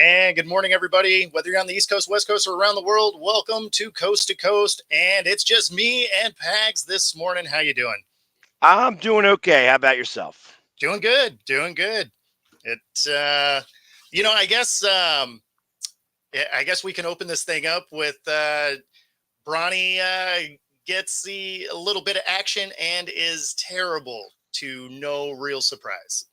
And good morning, everybody. Whether you're on the East Coast, West Coast, or around the world, welcome to Coast. And it's just me and Pags this morning. How you doing? I'm doing okay. How about yourself? Doing good. Doing good. It's I guess we can open this thing up with Bronny gets a little bit of action and is terrible to no real surprise.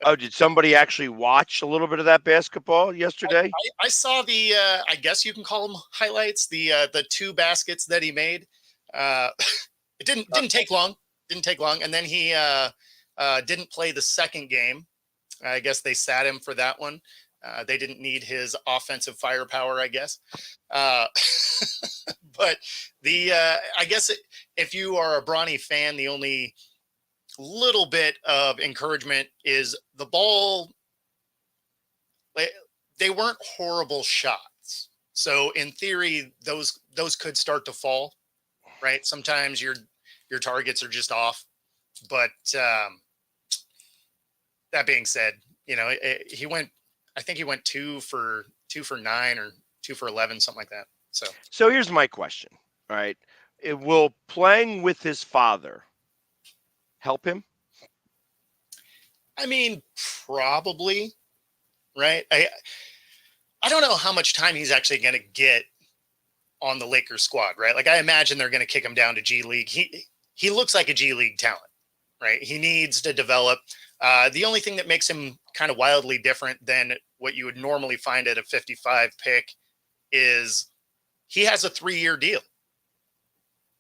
Oh, did somebody actually watch a little bit of that basketball I, yesterday? I saw the I guess you can call them highlights. The two baskets that he made. Uh, it didn't take long. Didn't take long, and then he didn't play the second game. I guess they sat him for that one. They didn't need his offensive firepower, I guess. Uh, but I guess if you are a Bronny fan, the only little bit of encouragement is the ball. They weren't horrible shots. So in theory, those could start to fall, right? Sometimes your targets are just off. But that being said, he went. I think he went 2 for 9 or 2 for 11, something like that. So here's my question. All right. Will playing with his father help him? I mean, probably, right? I don't know how much time he's actually going to get on the Lakers squad, right? Like I imagine they're going to kick him down to G League. He looks like a G League talent, right? He needs to develop. The only thing that makes him kind of wildly different than what you would normally find at a 55 pick is he has a 3-year deal.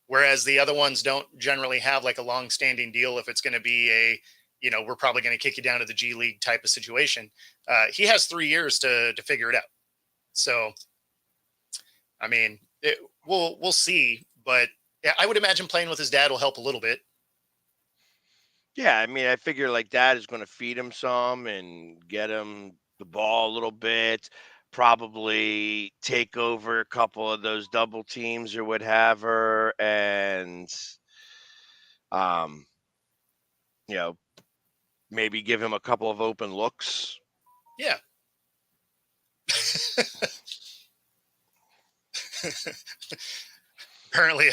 Whereas the other ones don't generally have like a long-standing deal. If it's going to be we're probably going to kick you down to the G League type of situation. He has 3 years to figure it out. So, I mean, we'll see. But yeah, I would imagine playing with his dad will help a little bit. Yeah, I mean, I figure like dad is going to feed him some and get him the ball a little bit, probably take over a couple of those double teams or what have her, and um, you know, maybe give him a couple of open looks. Yeah. Apparently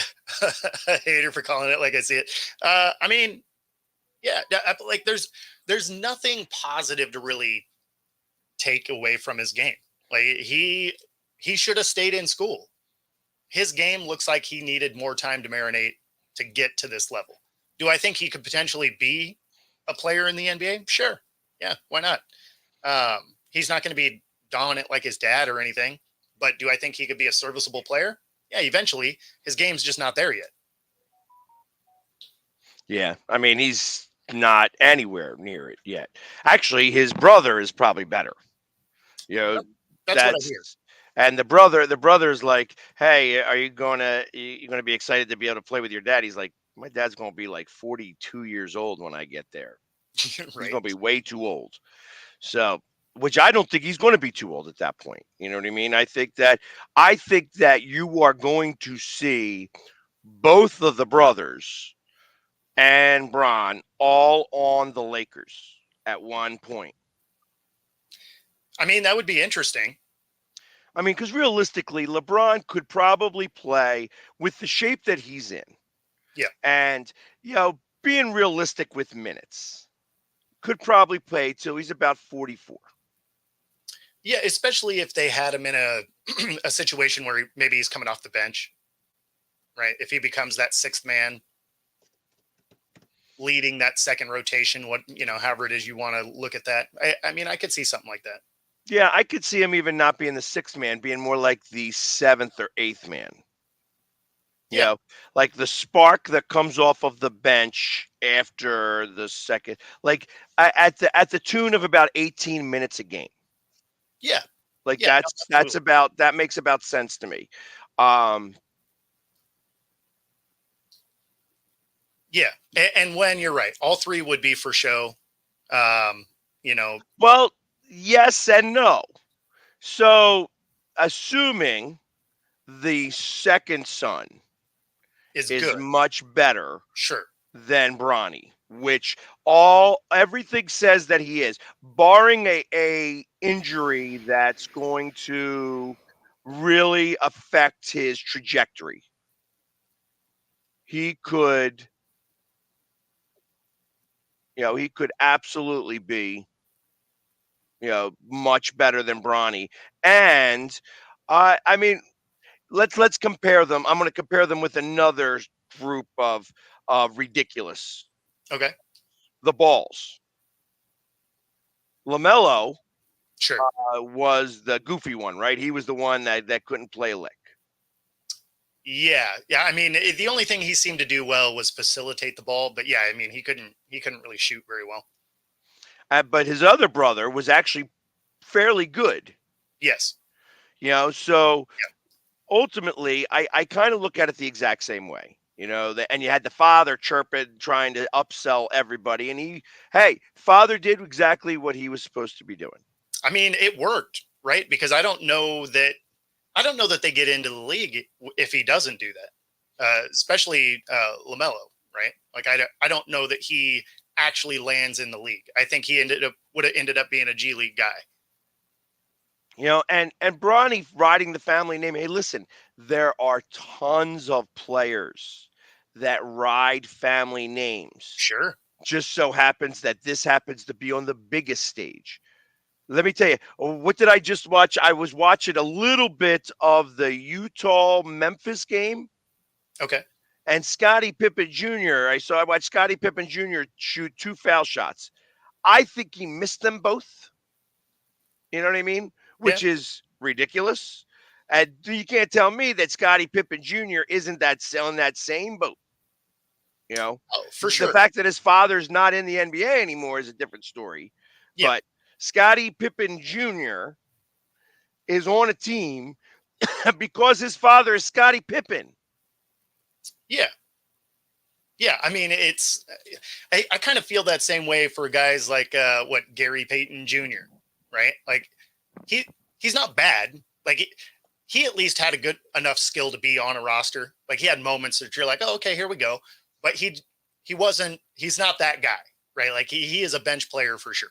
a hater for calling it like I see it. I mean, yeah, like there's nothing positive to really take away from his game. Like he should have stayed in school. His game looks like he needed more time to marinate to get to this level. Do I think he could potentially be a player in the NBA? Sure. Yeah, why not? He's not going to be dominant like his dad or anything, but do I think he could be a serviceable player? Yeah, eventually. His game's just not there yet. Yeah, I mean, he's not anywhere near it yet. Actually, his brother is probably better. You know, That's what I hear. that's and the brother's like, "Hey, are you gonna be excited to be able to play with your dad?" He's like, "My dad's gonna be like 42 years old when I get there. He's Right. gonna be way too old." So, which I don't think he's going to be too old at that point. You know what I mean? I think that you are going to see both of the brothers and Bron all on the Lakers at one point. I mean, that would be interesting. I mean, because realistically, LeBron could probably play with the shape that he's in. Yeah. And, being realistic with minutes, could probably play till he's about 44. Yeah, especially if they had him in a a situation where maybe he's coming off the bench, right? If he becomes that sixth man leading that second rotation, however it is you want to look at that. I mean, I could see something like that. Yeah, I could see him even not being the sixth man, being more like the seventh or eighth man. You Yeah. know, like the spark that comes off of the bench after the second, like at the tune of about 18 minutes a game. Yeah. Like Yeah. No, that's absolutely. about that makes about sense to me. Um, Yeah. And when you're right, all three would be for show. Um, you know, well, yes and no. So, assuming the second son is is good. much better Sure. than Bronny, which everything says that he is, barring a injury that's going to really affect his trajectory. He could, he could absolutely be, much better than Bronny. And I mean, let's compare them. I'm going to compare them with another group of ridiculous. Okay. The balls. LaMelo Sure. was the goofy one, right? He was the one that couldn't play a lick. Yeah. Yeah. I mean, the only thing he seemed to do well was facilitate the ball, but yeah, I mean, he couldn't really shoot very well. But his other brother was actually fairly good. Yes. So ultimately, I kind of look at it the exact same way. And you had the father chirping, trying to upsell everybody, and father did exactly what he was supposed to be doing. I mean, it worked, right? Because I don't know that they get into the league if he doesn't do that, especially LaMelo, right? Like I don't know that he actually lands in the league. I think he would have ended up being a G League guy. And Bronny riding the family name. Hey, listen, there are tons of players that ride family names. Sure. Just so happens that this happens to be on the biggest stage. Let me tell you, what did I just watch? I was watching a little bit of the Utah-Memphis game. Okay. And Scottie Pippen Jr., I watched Scottie Pippen Jr. shoot 2 foul shots. I think he missed them both. You know what I mean? Which is ridiculous. And you can't tell me that Scottie Pippen Jr. isn't that on that same boat. Oh, for sure. The fact that his father's not in the NBA anymore is a different story. Yeah. But Scottie Pippen Jr. is on a team because his father is Scottie Pippen. Yeah. Yeah. I mean, I kind of feel that same way for guys like Gary Payton Jr., right? Like he's not bad. Like he at least had a good enough skill to be on a roster. Like he had moments that you're like, oh, okay, here we go. But he's not that guy, right? Like he is a bench player for sure.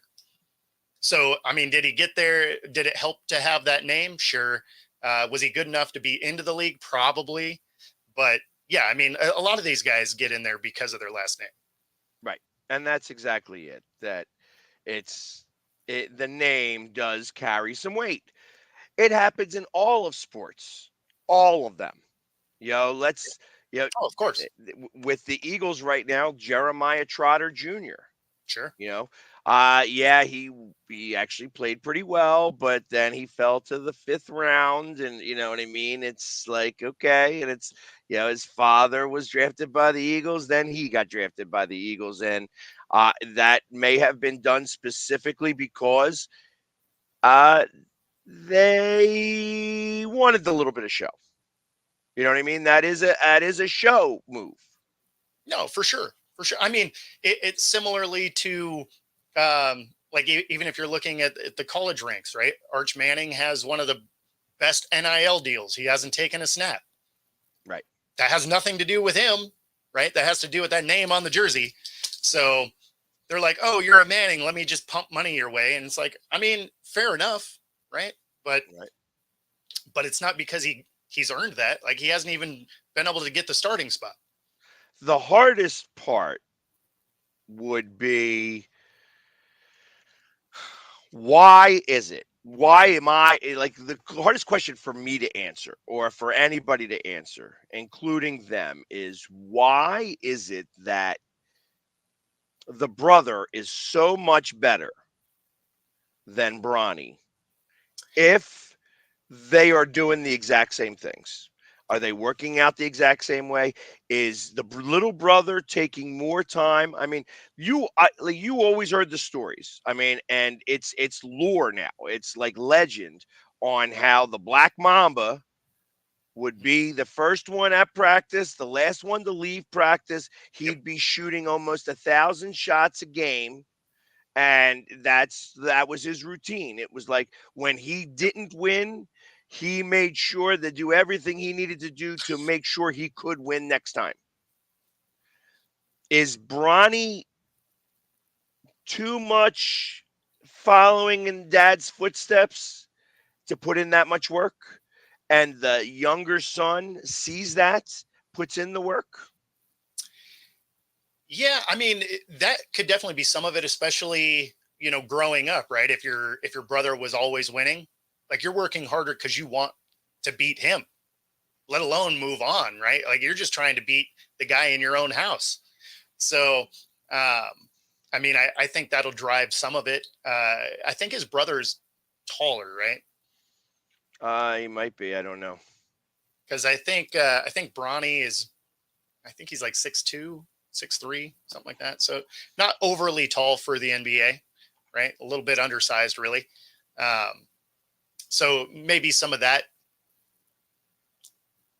So, I mean, did he get there? Did it help to have that name? Sure. Was he good enough to be into the league? Probably. But yeah, I mean, a lot of these guys get in there because of their last name. Right. And that's exactly it. That the name does carry some weight. It happens in all of sports, all of them. Let's, Oh, of course. with the Eagles right now, Jeremiah Trotter Jr. Sure. Yeah, he actually played pretty well, but then he fell to the 5th round, and you know what I mean. It's like, okay, and it's his father was drafted by the Eagles, then he got drafted by the Eagles, and that may have been done specifically because they wanted a little bit of show. You know what I mean? That is a show move. No, for sure. For sure. I mean, it's similarly to like even if you're looking at the college ranks, right? Arch Manning has one of the best NIL deals. He hasn't taken a snap. Right. That has nothing to do with him, right? That has to do with that name on the jersey. So they're like, oh, you're a Manning. Let me just pump money your way. And it's like, I mean, fair enough, right? But it's not because he's earned that. Like he hasn't even been able to get the starting spot. The hardest part would be, why is it? Why am I like, the hardest question for me to answer, or for anybody to answer, including them, is why is it that the brother is so much better than Bronny if they are doing the exact same things? Are they working out the exact same way? Is the little brother taking more time? I mean, you always heard the stories. I mean, and it's lore now. It's like legend on how the Black Mamba would be the first one at practice, the last one to leave practice. He'd be shooting almost 1,000 shots a game. And that was his routine. It was like when he didn't win, he made sure to do everything he needed to do to make sure he could win next time. Is Bronny too much following in dad's footsteps to put in that much work, and the younger son sees that, puts in the work. Yeah, I mean that could definitely be some of it, especially growing up, right? If your brother was always winning, like you're working harder because you want to beat him, let alone move on, right? Like you're just trying to beat the guy in your own house. So, I mean, I think that'll drive some of it. I think his brother's taller, right? He might be. I don't know. Because I think Bronny is, I think he's like 6'2", 6'3", something like that. So not overly tall for the NBA, right? A little bit undersized, really. Um, so maybe some of that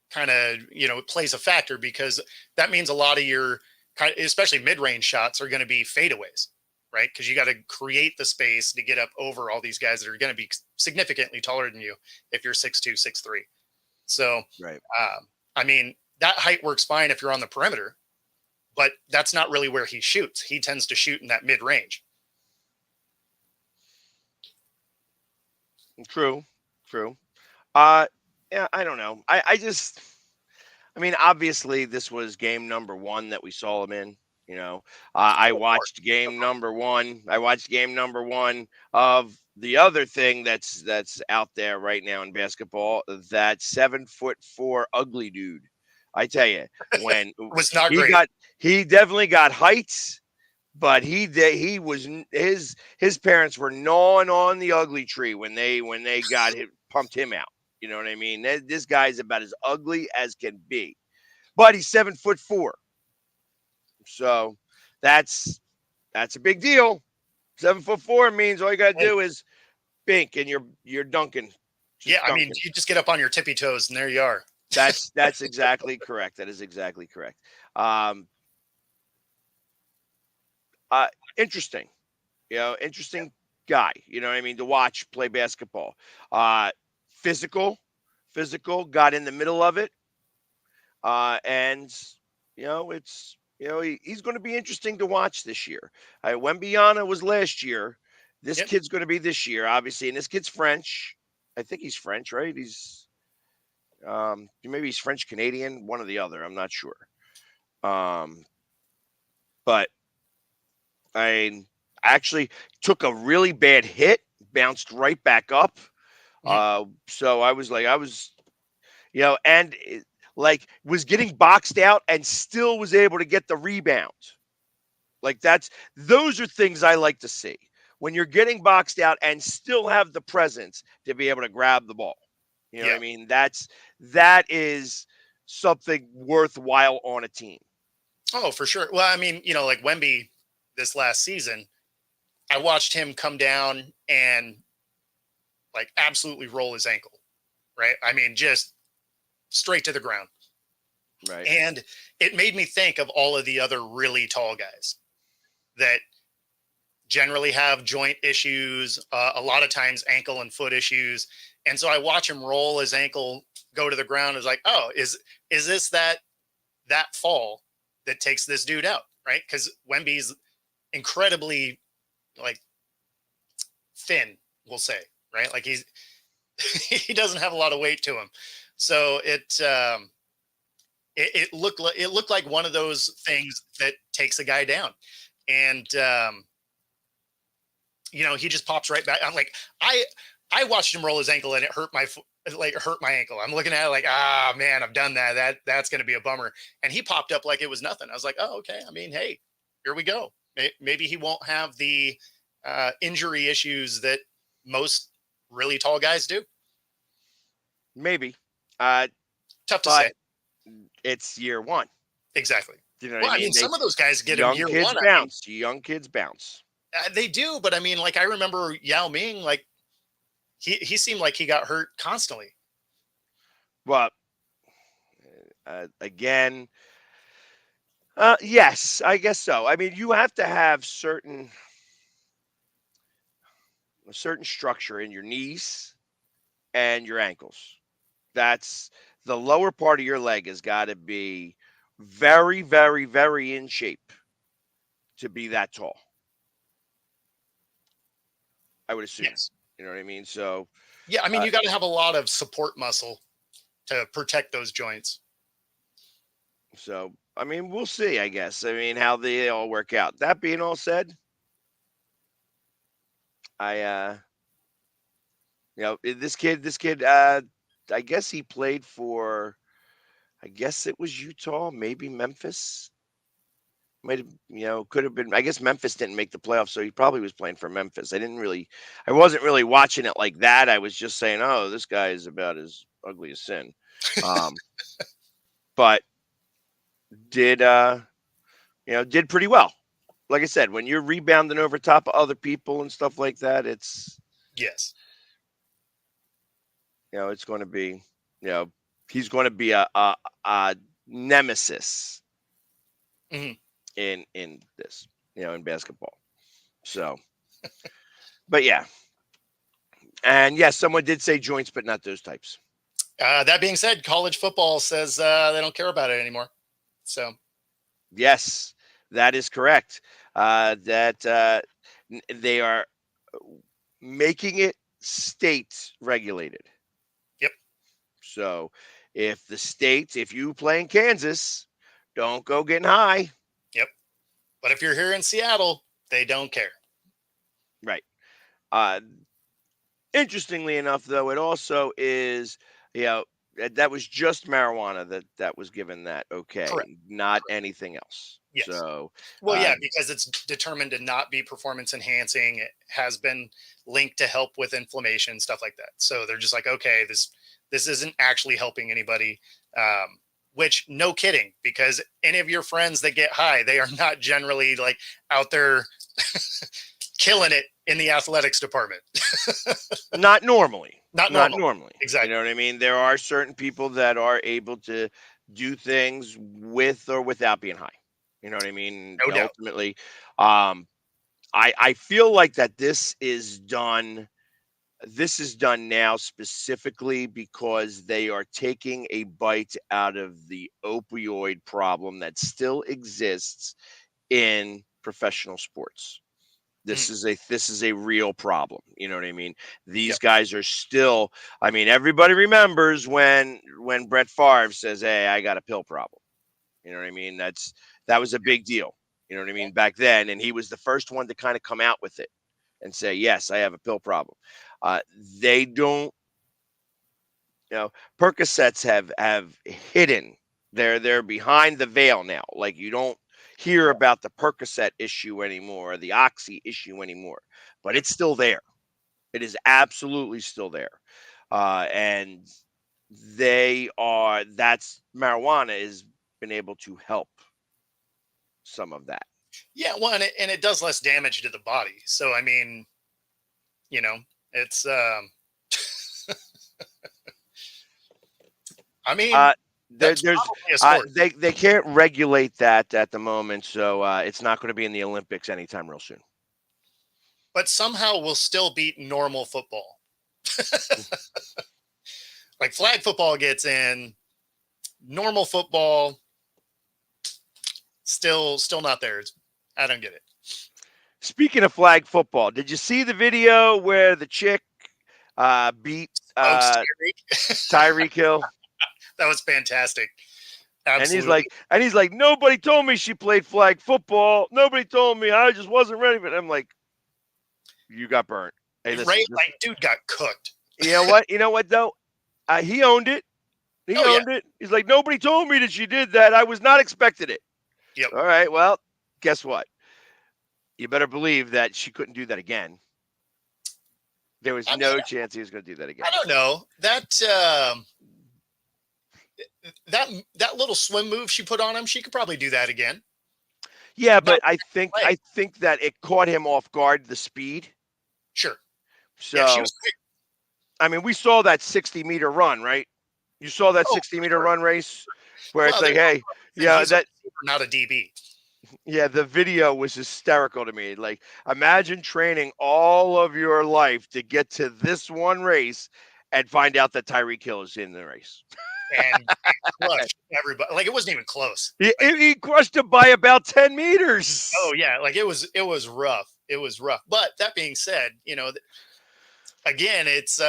kind of plays a factor, because that means a lot of your especially mid-range shots are going to be fadeaways, right? Because you got to create the space to get up over all these guys that are going to be significantly taller than you if you're 6'2", 6'3". So Right. I mean, that height works fine if you're on the perimeter, but that's not really where he shoots. He tends to shoot in that mid-range. True. True. Uh, yeah, I don't know. I mean, obviously, this was game number one that we saw him in. You know, I Oh, of course. watched game number one. I watched game number one of the other thing that's out there right now in basketball. That 7'4" ugly dude. I tell you, when It was not he great. got, he definitely got heights, but he was his parents were gnawing on the ugly tree when they got him, pumped him out. You know what I mean? This guy's about as ugly as can be, but he's 7'4", so that's that's a big deal. 7'4" means all you gotta Hey, do is bink and you're dunking, yeah, just I mean, dunking. you just get up on your tippy toes and there you are. That's exactly correct. That is exactly correct. Um, uh, interesting. Interesting guy. You know what I mean? To watch play basketball. Uh, physical, physical. Got in the middle of it, and it's he's going to be interesting to watch this year. Wembyana was last year. This Yep. kid's going to be this year, obviously, and this kid's French. I think he's French, right? He's maybe he's French Canadian, one or the other. I'm not sure. Um, but I actually took a really bad hit, bounced right back up. Mhm. So and like was getting boxed out and still was able to get the rebound. Like those are things I like to see when you're getting boxed out and still have the presence to be able to grab the ball. You know what Yeah. I mean? That is something worthwhile on a team. Oh, for sure. Well, I mean, like Wemby this last season, I watched him come down and like absolutely roll his ankle, right? I mean, just straight to the ground. Right. And it made me think of all of the other really tall guys that generally have joint issues, a lot of times ankle and foot issues. And so I watch him roll his ankle, go to the ground. Is like, oh, is this that fall that takes this dude out, right? Because Wemby's incredibly like thin, we'll say, right? Like he doesn't have a lot of weight to him, so it looked like one of those things that takes a guy down, and he just pops right back. I'm like, I watched him roll his ankle and it hurt my foot. Like hurt my ankle. I'm looking at it like, man, I've done that. That's going to be a bummer. And he popped up like it was nothing. I was like, oh, okay. I mean, hey, here we go. Maybe he won't have the injury issues that most really tall guys do. Maybe. Uh, Tough to but say. it's year one. Exactly. You know what Well, I I mean, mean? some of those guys get him Young year kids one. I mean, bounce. Young kids bounce. they do, but I mean, like I remember Yao Ming, like he seemed like he got hurt constantly. But again, yes, I guess so. I mean, you have to have a certain structure in your knees and your ankles. That's the lower part of your leg has got to be very, very, very in shape to be that tall. I would assume. Yes. You know what I mean? So Yeah, I mean, you got to have a lot of support muscle to protect those joints. so I mean, we'll see. I guess. I mean, how they all work out. That being all said, I this kid, I guess he played for. I guess it was Utah, maybe Memphis. Might have, could have been. I guess Memphis didn't make the playoffs, so he probably was playing for Memphis. I wasn't really watching it like that. I was just saying, oh, this guy is about as ugly as sin. Um, but did did pretty well. Like I said, when you're rebounding over top of other people and stuff like that, Yes. it's going to be, he's going to be a nemesis Mhm. in this, in basketball. So, but yeah. And yes, someone did say joints, but not those types. That being said, college football says they don't care about it anymore. So Yes, that is correct. They are making it state regulated. Yep. So if you play in Kansas, don't go getting high. Yep. But if you're here in Seattle, they don't care. Right. Interestingly enough, though, it also is, that was just marijuana that was given that okay, Correct. not anything else. Yes. So, well, yeah, because it's determined to not be performance enhancing. It has been linked to help with inflammation, stuff like that. So they're just like, okay, this isn't actually helping anybody. Which, no kidding, because any of your friends that get high, they are not generally like out there killing it in the athletics department. not normally. Not Not normal. normally. Exactly. You know what I mean? There are certain people that are able to do things with or without being high. You know what I mean? No doubt. Ultimately, I feel like that this is done now specifically because they are taking a bite out of the opioid problem that still exists in professional sports. This is a real problem. You know what I mean? These Yep. guys are still. I mean, everybody remembers when Brett Favre says, "Hey, I got a pill problem." You know what I mean? That was a big deal. You know what I mean back then, and he was the first one to kind of come out with it and say, "Yes, I have a pill problem." They don't. Percocets have hidden. They're behind the veil now. Like you don't hear about the Percocet issue anymore, the Oxy issue anymore, but it's still there. It is absolutely still there. And that's marijuana has been able to help some of that. Yeah, well, and it does less damage to the body. So I mean, it's I mean, There's probably a sport. they can't regulate that at the moment, so it's not going to be in the Olympics anytime real soon. But somehow we'll still beat normal football. Like flag football gets in, normal football still not there. I don't get it. Speaking of flag football, did you see the video where the chick beat Tyreek Hill? That was fantastic. Absolutely. And he's like, nobody told me she played flag football. Nobody told me. I just wasn't ready for it. I'm like, you got burnt. Hey, listen, right? Like, dude got cooked. You know what? You know what though? He owned it. He owned it. He's like, nobody told me that she did that. I was not expecting it. Yep. All right. Well, guess what? You better believe that she couldn't do that again. There was no chance he was going to do that again. I don't know. That little swim move she put on him, she could probably do that again. Yeah, but I think that it caught him off guard, the speed. Sure. So, yeah, she was quick. I mean, we saw that 60-meter run, right? You saw that 60-meter run race where it's like, hey, yeah, not a DB. Yeah, the video was hysterical to me. Like, imagine training all of your life to get to this one race and find out that Tyreek Hill is in the race. And crushed everybody. Like, it wasn't even close. He crushed him by about 10 meters. Oh, yeah. Like, it was rough. It was rough. But that being said, again, it's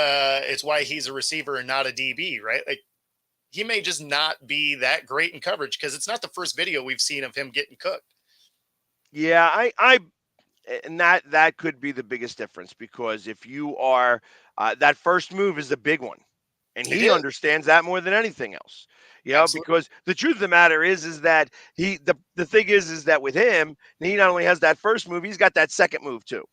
why he's a receiver and not a DB, right? Like he may just not be that great in coverage because it's not the first video we've seen of him getting cooked. Yeah, I and that could be the biggest difference because if you are that first move is the big one, and It he is understands that more than anything else. You know, absolutely because the truth of the matter is that the thing is that with him, he not only has that first move, he's got that second move too.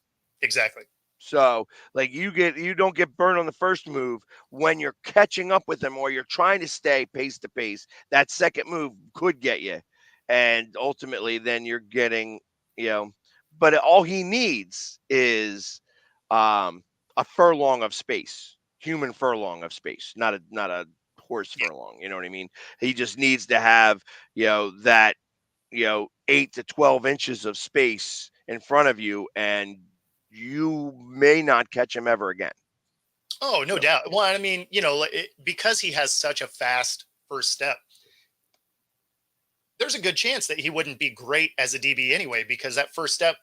exactly. So like you don't get burned on the first move when you're catching up with them or you're trying to stay pace to pace. That second move could get you, and ultimately then you're getting you know. But all he needs is a furlong of space, human furlong of space, not a horse Yeah. furlong. You know what I mean? He just needs to have that 8 to 12 inches of space in front of you, and you may not catch him ever again. Oh, no So, doubt. Well, I mean, because he has such a fast first step, there's a good chance that he wouldn't be great as a DB anyway, because that first step,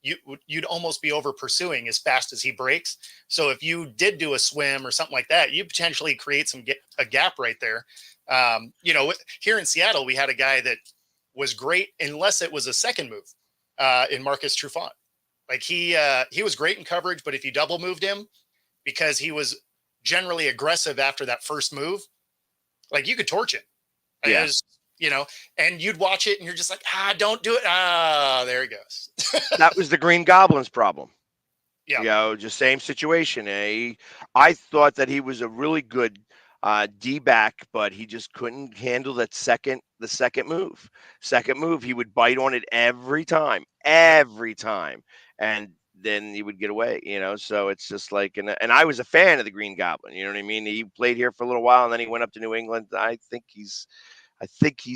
you'd almost be over pursuing as fast as he breaks. So if you did do a swim or something like that, you potentially create a gap right there. Here in Seattle, we had a guy that was great unless it was a second move in Marcus Trufant. Like he was great in coverage, but if you double moved him because he was generally aggressive after that first move, like you could torch him. It yeah, was, and you'd watch it and you're just like, don't do it. There he goes. that was the Green Goblin's problem. Yeah. Just same situation. I thought that he was a really good D back, but he just couldn't handle the second move. Second move, he would bite on it Yep. every time, and then he would get away. So it's just like, and I was a fan of the Green Goblin. You know what I mean? He played here for a little while, and then he went up to New England. I think he's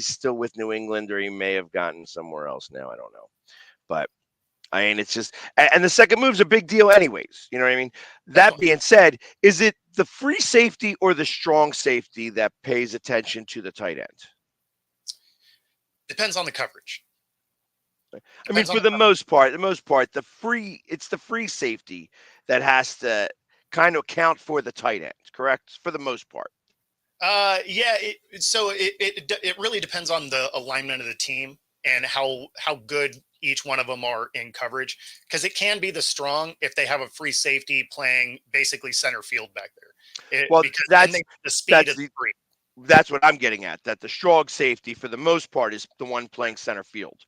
still with New England, or he may have gotten somewhere else now. I don't know, but. I mean, it's just, and the second move's a big deal, anyways. You know what I mean? That Oh, being said, is it the free safety or the strong safety that pays attention to the tight end? depends on the coverage. I mean, Depends on for the coverage. the most part, it's the free safety that has to kind of account for the tight end, correct? For the most part. Yeah. It really depends on the alignment of the team and how good each one of them are in coverage. Because it can be the strong if they have a free safety playing basically center field back there, Well, because then the speed that's is the free. that's what I'm getting at. That the strong safety, for the most part, is the one playing center field.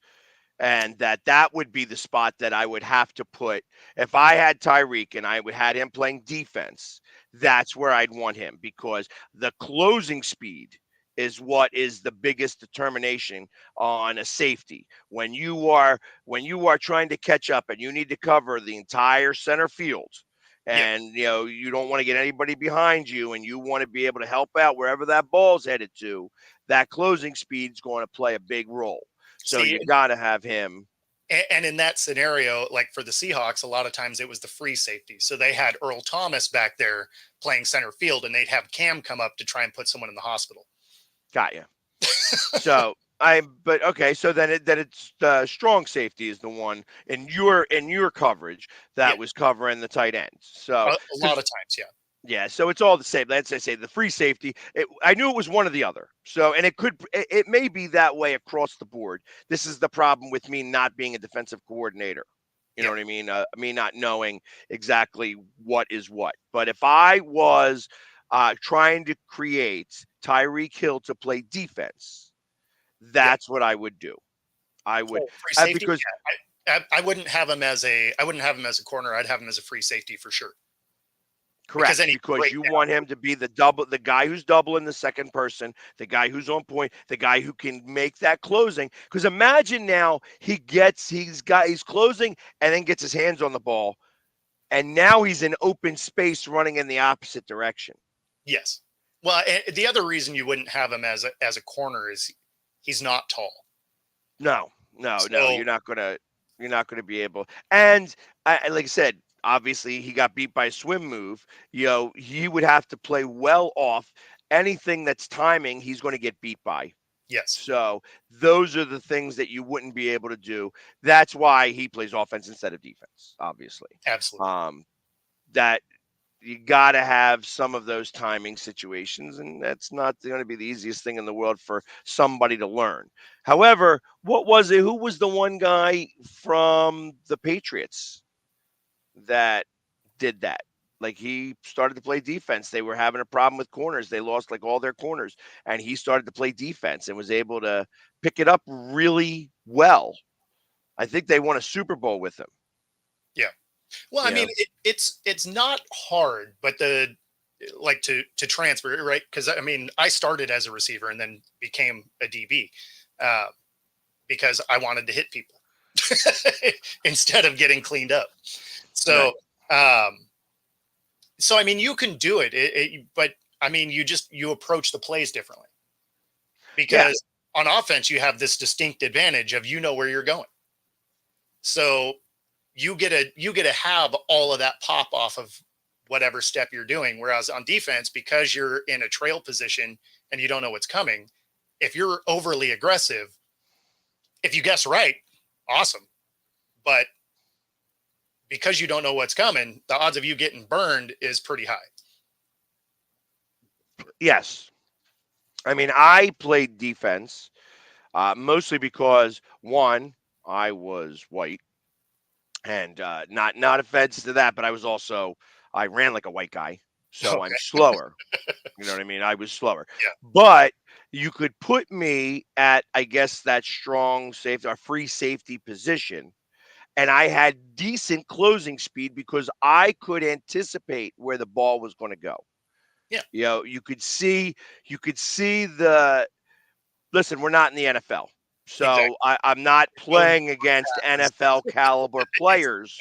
And that would be the spot that I would have to put if I had Tyreek and I would had him playing defense. Yep. That's where I'd want him because the closing speed is what is the biggest determination on a safety. When you are trying to catch up and you need to cover the entire center field Yep. and you don't want to get anybody behind you and you want to be able to help out wherever that ball's headed to, that closing speed is going to play a big role. So See, you got to have him. and in that scenario, like for the Seahawks, a lot of times it was the free safety. So they had Earl Thomas back there playing center field, and they'd have Cam come up to try and put someone in the hospital. Got you. So but okay. So then it's the strong safety is the one in your coverage Yeah, that was covering the tight ends. So a lot because of times, yeah. yeah, so it's all the same. Let's say the free safety. I knew it was one or the other. So, and it may be that way across the board. This is the problem with me not being a defensive coordinator. You know Yep. what I mean? Me not knowing exactly what is what. But if I was trying to create Tyreek Hill to play defense, Yep. that's what I would do. I would Oh, free safety. because Yeah, I wouldn't have him as a corner. I'd have him as a free safety for sure because correct, then he can because break you down. want him to be the guy who's doubling the second person, the guy who's on point, the guy who can make that closing. Because imagine now he's closing and then gets his hands on the ball, and now he's in open space running in the opposite direction. Yes. Well, and the other reason you wouldn't have him as a corner is he's not tall. No, no, no, So you're not gonna be able. And like I said, obviously he got beat by a swim move. He would have to play well off anything that's timing. He's going to get beat by. yes, So those are the things that you wouldn't be able to do. That's why he plays offense instead of defense, obviously. absolutely. Um, that you got to have some of those timing situations, and that's not going to be the easiest thing in the world for somebody to learn. However, what was it? Who was the one guy from the Patriots that did that? Like, he started to play defense. They were having a problem with corners. They lost like all their corners, and he started to play defense and was able to pick it up really well. I think they won a Super Bowl with him. Yeah. Well, I You mean, know, it's not hard, but like to transfer, right? Because I mean, I started as a receiver and then became a DB uh, because I wanted to hit people instead of getting cleaned up. So, right? um, so I mean, you can do it, but I mean, you approach the plays differently Yeah, because on offense you have this distinct advantage of where you're going. So you get to have all of that pop off of whatever step you're doing. Whereas on defense, because you're in a trail position and you don't know what's coming, if you're overly aggressive, if you guess right, awesome. But because you don't know what's coming, the odds of you getting burned is pretty high. yes. I mean, I played defense mostly because one, I was white, and not offense to that, but I ran like a white guy, so I'm Okay. slower. You know what I mean? I was slower, Yeah. but you could put me at, I guess, that strong safety, a free safety position, and I had decent closing speed because I could anticipate where the ball was going to go. Yeah. You know, you could see the listen, we're not in the NFL. Exactly. So I'm not No playing against NFL caliber players.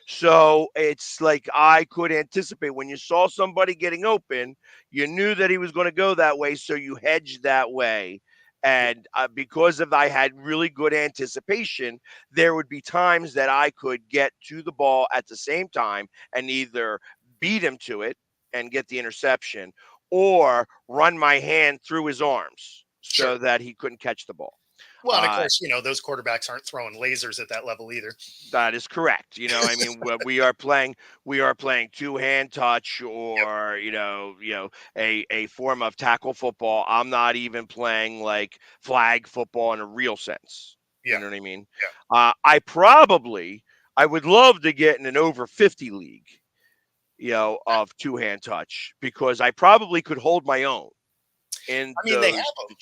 So it's like I could anticipate when you saw somebody getting open, you knew that he was going to go that way. So you hedged that way. And because of I had really good anticipation, there would be times that I could get to the ball at the same time and either beat him to it and get the interception or run my hand through his arms Sure. so that he couldn't catch the ball. Well, and of Uh, course, those quarterbacks aren't throwing lasers at that level either. that is correct. I mean, we are playing two hand touch, Yep. or a form of tackle football. I'm not even playing like flag football in a real sense. Yeah. You know what I mean? Yeah. I would love to get in an over 50 league, of two hand touch, because I probably could hold my own in I mean, they have those. them.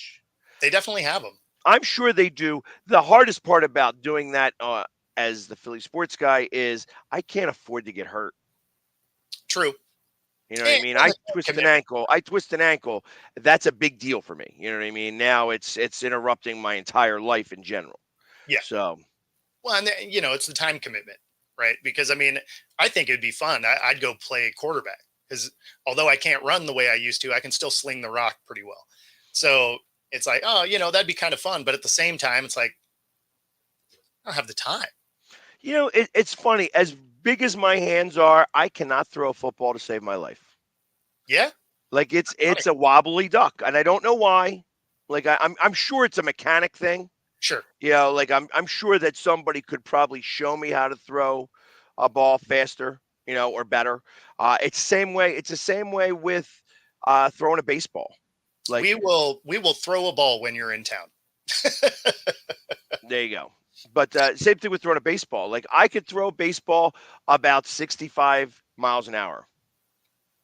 They definitely have them. I'm sure they do. The hardest part about doing that, as the Philly sports guy, is I can't afford to get hurt. True. You know what I And mean? the time commitment. I twist an ankle. That's a big deal for me. You know what I mean? Now it's interrupting my entire life in general. Yeah. So Well, and it's the time commitment, right? Because I mean, I think it'd be fun. I'd go play quarterback because although I can't run the way I used to, I can still sling the rock pretty well. So it's like, oh, that'd be kind of fun. But at the same time, it's like I don't have the time. it's funny. As big as my hands are, I cannot throw a football to save my life. Yeah. Like Funny. it's a wobbly duck, and I don't know why. Like I'm sure it's a mechanic thing. Sure. Like I'm sure that somebody could probably show me how to throw a ball faster, or better. It's the same way with throwing a baseball. We Like, will we will throw a ball when you're in town. there you go. But same thing with throwing a baseball. Like, I could throw a baseball about 65 miles an hour.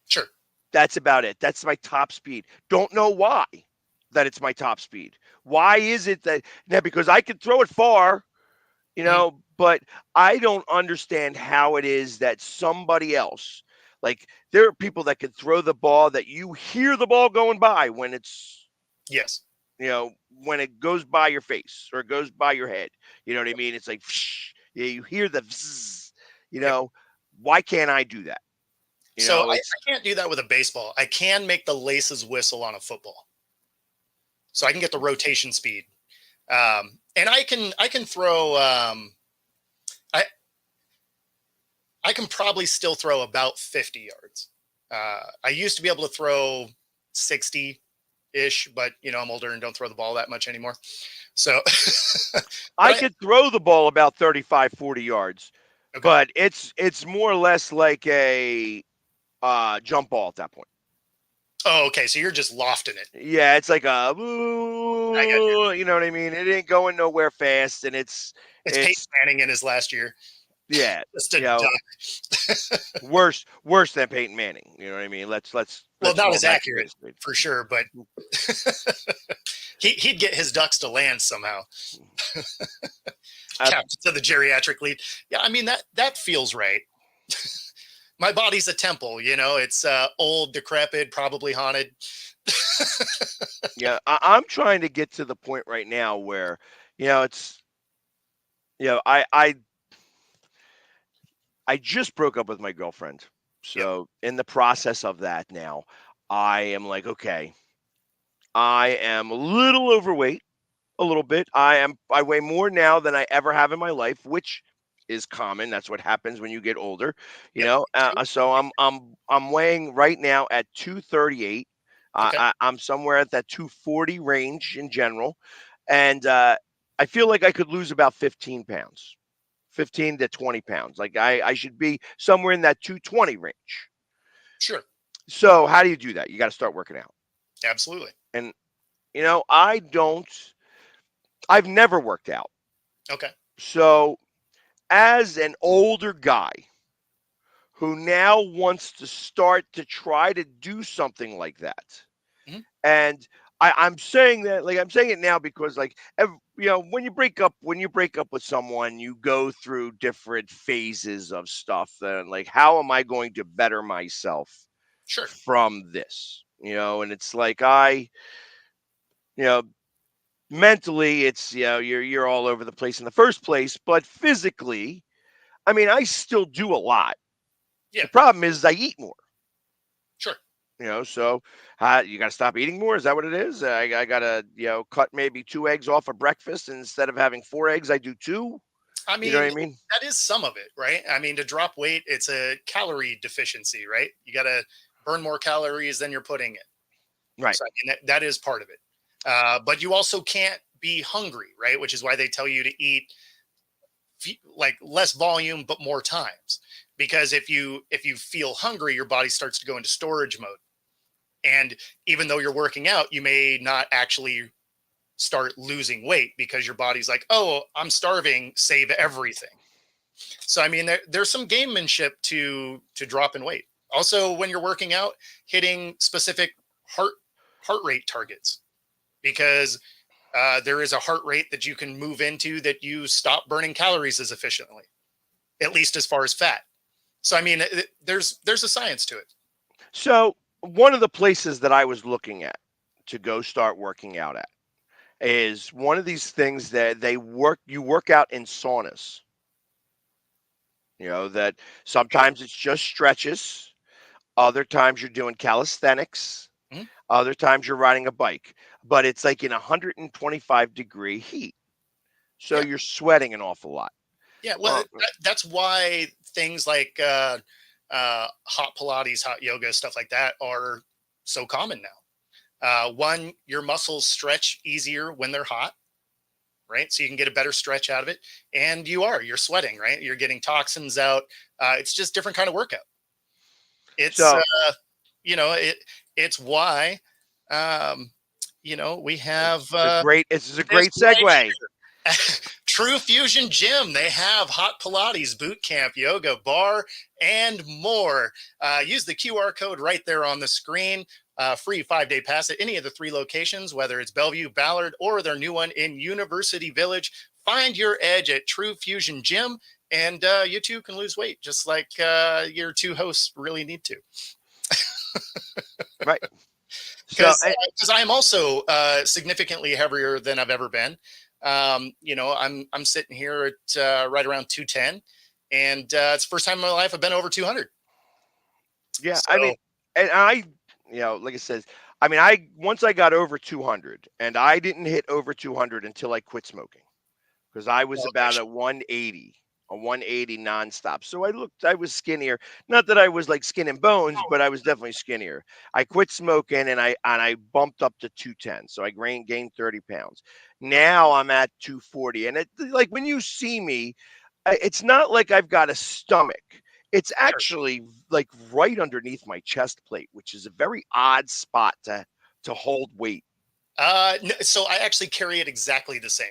Sure. That's about it. That's my top speed. Don't know why that it's my top speed. Why is it that now? Because I can throw it far, Mhm. but I don't understand how it is that somebody else, like, there are people that can throw the ball that you hear the ball going by Yes. when it goes by your face or it goes by your head. You know what I mean? It's like, yeah, you hear the, Yep. why can't I do that? So I It's can't do that with a baseball. I can make the laces whistle on a football, so I can get the rotation speed. And I can throw. I I can probably still throw about 50 yards. I used to be able to throw 60 ish, but I'm older and don't throw the ball that much anymore. So, but I could throw the ball about 35, 40 yards, okay, but it's more or less like a jump ball at that point. Oh, okay. So you're just lofting it. Yeah, it's like a, I got you. you know what I mean? It ain't going nowhere fast, and It's Peyton it's Manning in his last year. yeah, Just a you know, duck. worse than Peyton Manning. You know what I mean? Let's Well, not call as that a accurate spade a spade. for sure, but he'd get his ducks to land somehow. Captain to the geriatric lead. Yeah, I mean that feels right. My body's a temple, you know. It's old, decrepit, probably haunted. Yeah, I'm trying to get to the point right now where, it's, I just broke up with my girlfriend. Yep. So in the process of that now, I am like, okay, I am a little overweight, a little bit. I weigh more now than I ever have in my life, which is common. That's what happens when you get older, Yep. So I'm weighing right now at 238. Okay. I'm somewhere at that 240 range in general, and I feel like I could lose about 15 pounds. 15 to 20 pounds. Like I should be somewhere in that 220 range. Sure. So how do you do that? You got to start working out. Absolutely. And I've never worked out. Okay. So as an older guy who now wants to start to try to do something like that, Mhm. and I'm saying that, like, I'm saying it now because, like, when you break up with someone, you go through different phases of stuff. And, like, how am I going to better myself Sure. from this? And it's like you know, mentally, it's, you're all over the place in the first place, but physically, I mean, I still do a lot. Yeah. The problem is I eat more. Sure. So you got to stop eating more. Is that what it is? I got to, cut maybe 2 eggs off of breakfast. And instead of having 4 eggs, I do 2. I You know what mean, I mean? that is some of it, right? I mean, to drop weight, it's a calorie deficiency, right? You got to burn more calories than you're putting in. Right. So I mean, that is part of it. But you also can't be hungry, right? Which is why they tell you to eat like less volume but more times. Because if you feel hungry, your body starts to go into storage mode. And even though you're working out, you may not actually start losing weight because your body's like, oh, I'm starving, save everything. So I mean, there's some gamemanship to drop in weight. Also, when you're working out, hitting specific heart rate targets, because there is a heart rate that you can move into that you stop burning calories as efficiently, at least as far as fat. So I mean, there's a science to it. So one of the places that I was looking at to go start working out at is one of these things that you work out in saunas. That Okay. sometimes it's just stretches. Other times you're doing calisthenics. Mhm. Other times you're riding a bike, but it's like in 125-degree heat. So Yeah. you're sweating an awful lot. Yeah. Well, Uh, that's why things like hot Pilates, hot yoga, stuff like that are so common now. One, your muscles stretch easier when they're hot, right? So you can get a better stretch out of it, and you're sweating, right? You're getting toxins out. It's just different kind of workout. It's so it's why um, we have this is a this great right segue. True Fusion Gym. They have hot Pilates, boot camp, yoga, bar, and more. Use the QR code right there on the screen. Free 5-day pass at any of the 3 locations, whether it's Bellevue, Ballard, or their new one in University Village. Find your edge at True Fusion Gym, and you too can lose weight, just like your 2 hosts really need to. Right. So Because I am also significantly heavier than I've ever been. I'm sitting here at right around 210, and it's the first time in my life I've been over 200. yeah, I mean, So and like I said, I mean, once I got over 200, and I didn't hit over 200 until I quit smoking, because I was okay, about a 180 nonstop. So I was skinnier. Not that I was like skin and bones, but I was definitely skinnier. I quit smoking, and I bumped up to 210. So I gained 30 pounds. okay, Now I'm at 240. And like when you see me, it's not like I've got a stomach. It's Sure. actually like right underneath my chest plate, which is a very odd spot to hold weight. So I actually carry it exactly the same.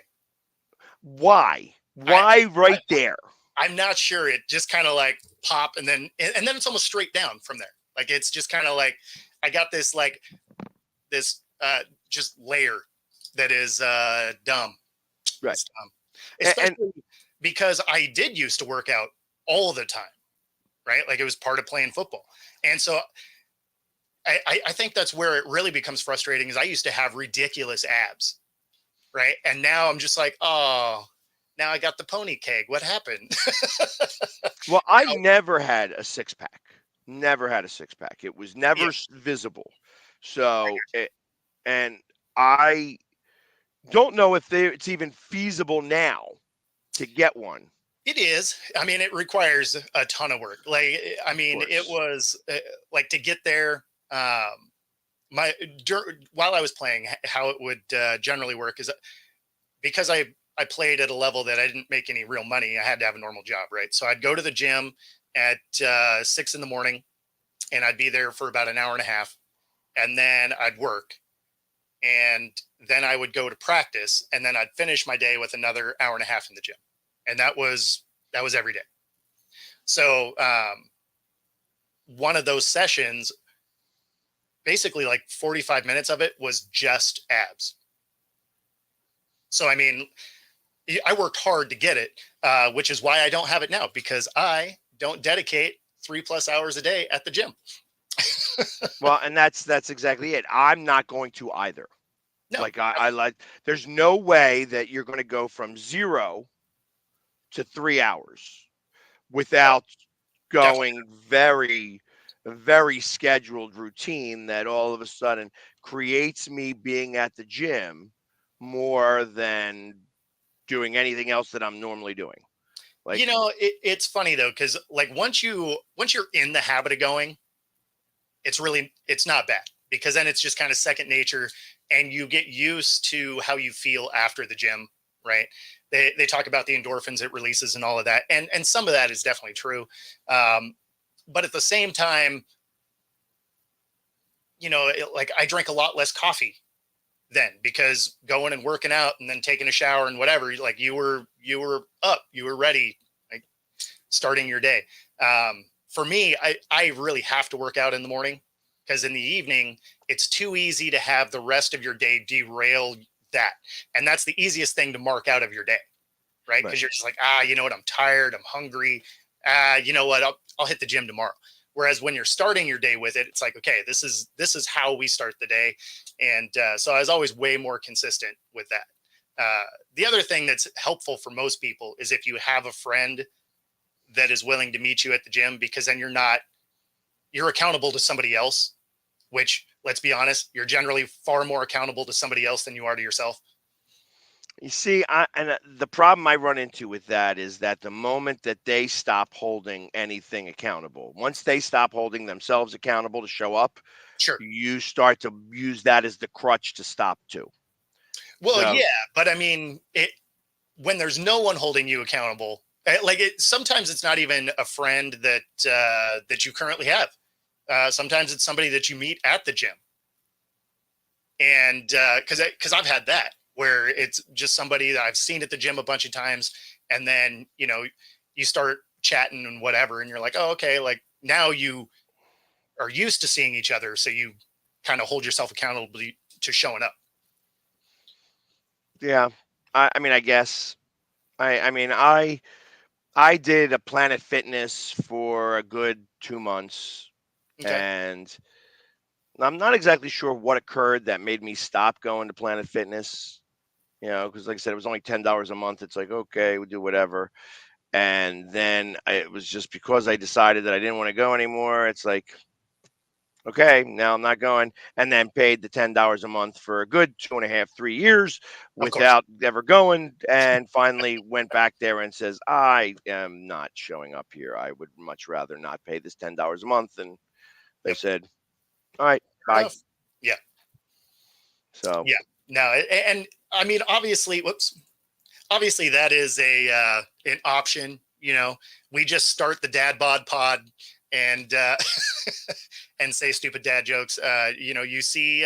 Why? I, Why I right there? I'm not sure. It just kind of like pop and then it's almost straight down from there. Like it's just kind of like I got this like this just layer that is dumb. Right. It's dumb. And Especially because I did used to work out all the time, right? Like it was part of playing football. And so I think that's where it really becomes frustrating is I used to have ridiculous abs, right? And now I'm just like, oh, now I got the pony keg. What happened? well, I never had a six pack. Never had a six pack. It was Yeah, never visible. And I don't know if it's even feasible now to get one. it is. I mean, it requires a ton of work. Like, I Of mean, it course. was like to get there. My while I was playing, how it would generally work is because I played at a level that I didn't make any real money. I had to have a normal job, right? So I'd go to the gym at 6 in the morning, and I'd be there for about an hour and a half, and then I'd work, and then I would go to practice, and then I'd finish my day with another hour and a half in the gym, and that was every day. So one of those sessions, basically like 45 minutes of it was just abs. So I mean, I worked hard to get it, which is why I don't have it now because I don't dedicate 3+ hours a day at the gym. Well, and that's exactly it. I'm not going to either. No, Like I like there's no way that you're going to go from 0 to 3 hours no, without definitely. going very scheduled routine that all of a sudden creates me being at the gym more than doing anything else that I'm normally doing. Like It's funny though because like once you're in the habit of going, it's not bad because then it's just kind of second nature, and you get used to how you feel after the gym, right? They talk about the endorphins it releases and all of that, and some of that is definitely true. Um, but at the same time, like I drink a lot less coffee then because going and working out and then taking a shower and whatever, like you were up, you were ready, like starting your day. For me, I really have to work out in the morning because in the evening it's too easy to have the rest of your day derail that, and that's the easiest thing to mark out of your day, right? right. Because you're just like, you know what, I'm tired, I'm hungry. You know what, I'll hit the gym tomorrow. Whereas when you're starting your day with it, it's like, okay, this is how we start the day, and so I was always way more consistent with that. The other thing that's helpful for most people is if you have a friend that is willing to meet you at the gym, because then you're accountable to somebody else. Which, let's be honest, you're generally far more accountable to somebody else than you are to yourself. You see, the problem I run into with that is that the moment that they stop holding anything accountable, once they stop holding themselves accountable to show up, Sure. you start to use that as the crutch to stop too. Well, So yeah, but I mean, when there's no one holding you accountable, like sometimes it's not even a friend that you currently have. Sometimes it's somebody that you meet at the gym, and because I've had that where it's just somebody that I've seen at the gym a bunch of times, and then you start chatting and whatever, and you're like, oh, okay, like now you are used to seeing each other, so you kind of hold yourself accountable to showing up. yeah, I mean, I guess I did a Planet Fitness for a good 2 months, Okay. and I'm not exactly sure what occurred that made me stop going to Planet Fitness. Because like I said, it was only $10 a month. It's like, okay, we do whatever. And then it was just because I decided that I didn't want to go anymore. It's like, okay, now I'm not going. And then paid the $10 a month for a good 2.5, 3 years Of course. without ever going. And finally went back there and says, I am not showing up here. I would much rather not pay this $10 a month. And they Yep. said, all right, Fair bye. enough. Yeah. So Yeah. No, and I mean, obviously, whoops. Obviously, that is an option. we just start the dad bod pod and and say stupid dad jokes. You see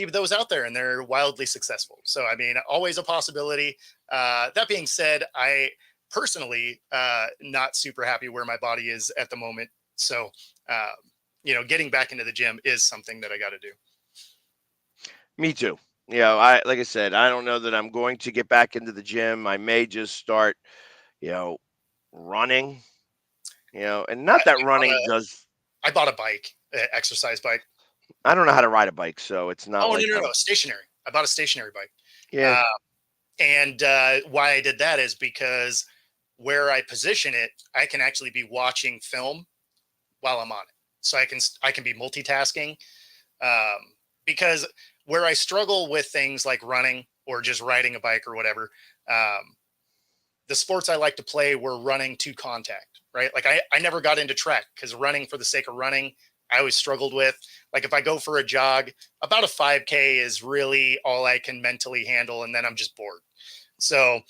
those out there and they're wildly successful. So, I mean, always a possibility. That being said, I personally not super happy where my body is at the moment. So, getting back into the gym is something that I got to do. Me too. Like I said, I don't know that I'm going to get back into the gym. I may just start, running, and not that running does. I bought a bike, exercise bike. I don't know how to ride a bike, so it's not Oh, like no, stationary. I bought a stationary bike. Yeah. And why I did that is because where I position it, I can actually be watching film while I'm on it. So I can be multitasking. Because where I struggle with things like running or just riding a bike or whatever, the sports I like to play were running to contact, right? Like I never got into track because running for the sake of running, I always struggled with. Like if I go for a jog, about a 5K is really all I can mentally handle, and then I'm just bored. So,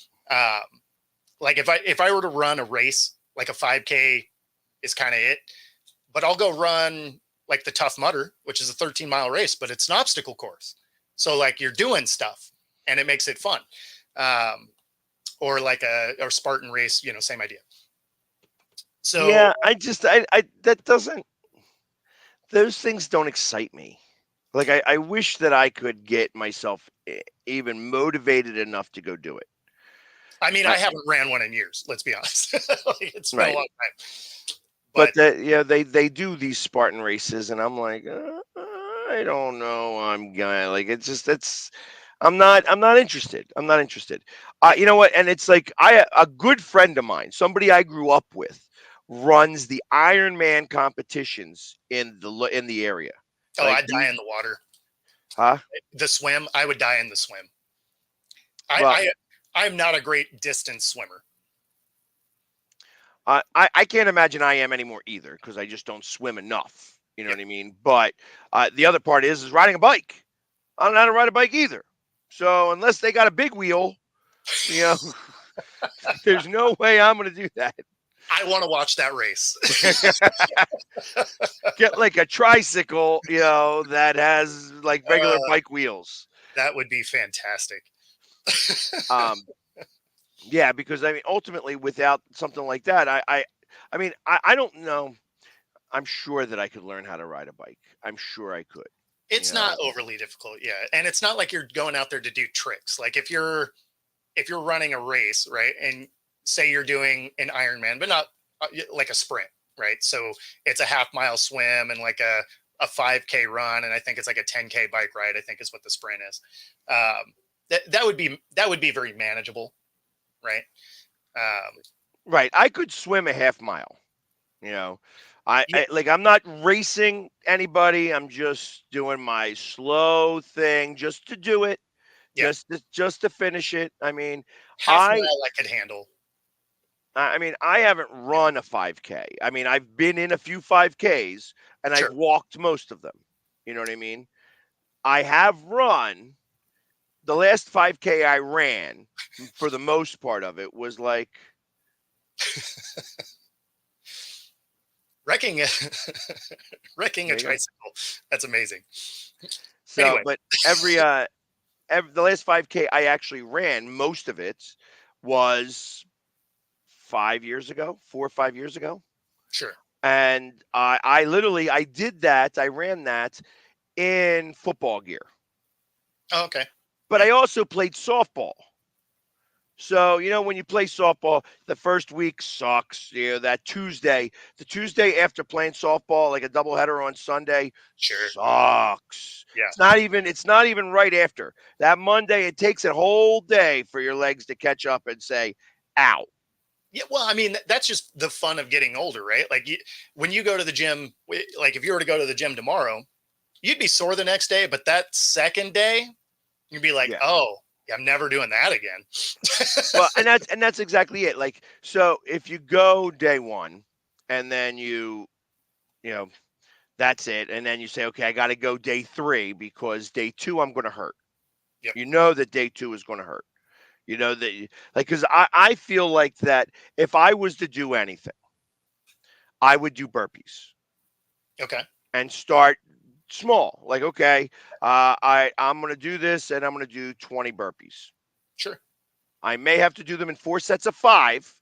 like if I were to run a race, like a 5K is kind of it. But I'll go run like the Tough Mudder, which is a 13-mile race, but it's an obstacle course. So like you're doing stuff, and it makes it fun. Or like a Spartan race, same idea. So yeah, I that doesn't. Those things don't excite me. Like I wish that I could get myself even motivated enough to go do it. I mean, I haven't ran one in years. Let's be honest. Like, it's been Right. a long time. But they do these Spartan races, and I'm like, I don't know. I'm gonna like I'm not interested. I'm not interested. You know what? And it's like a good friend of mine, somebody I grew up with, runs the Ironman competitions in the area. Oh, Like I'd die in the water. huh? The swim, I would die in the swim. Well, I'm not a great distance swimmer. I can't imagine I am anymore either because I just don't swim enough. You know what I mean? But the other part is riding a bike. I don't know how to ride a bike either. So unless they got a big wheel, there's no way I'm going to do that. I want to watch that race. Get like a tricycle, that has like regular bike wheels. That would be fantastic. Yeah, because I mean, ultimately, without something like that, I mean, I don't know. I'm sure that I could learn how to ride a bike. I'm sure I could. It's not overly difficult, yeah, and it's not like you're going out there to do tricks. Like if you're running a race, right, and say you're doing an Ironman, but not like a sprint, right? So it's a half-mile swim and like a 5K run, and I think it's like a 10K bike ride. I think is what the sprint is. That would be very manageable, right? Right. I could swim a half mile. I like I'm not racing anybody. I'm just doing my slow thing just to do it, just to finish it. I mean, half mile I could handle. I mean, I haven't run a 5K. I mean, I've been in a few 5Ks and I've walked most of them. You know what I mean? I have run. The last 5K I ran, for the most part of it, was like wrecking a tricycle. That's amazing. So, anyway. But the last 5K I actually ran, most of it was 5 years ago, 4 or 5 years ago. Sure. And I literally I did that. I ran that in football gear. Oh, okay. But I also played softball. So, when you play softball, the first week sucks. The Tuesday after playing softball, like a doubleheader on Sunday, sucks. Yeah. It's not even right after. That Monday, it takes a whole day for your legs to catch up and say, ow. Yeah, well, I mean, that's just the fun of getting older, right? Like when you go to the gym, like if you were to go to the gym tomorrow, you'd be sore the next day, but that second day, you'd be like, oh, I'm never doing that again. Well, and that's exactly it. Like, so if you go day one and then that's it. And then you say, okay, I got to go day 3 because day 2, I'm going to hurt. Yep. You know that day 2 is going to hurt. You know, that like, because I feel like that if I was to do anything, I would do burpees Okay. and start small. Like, okay, I'm gonna do this and I'm gonna do 20 burpees. Sure. I may have to do them in 4 sets of 5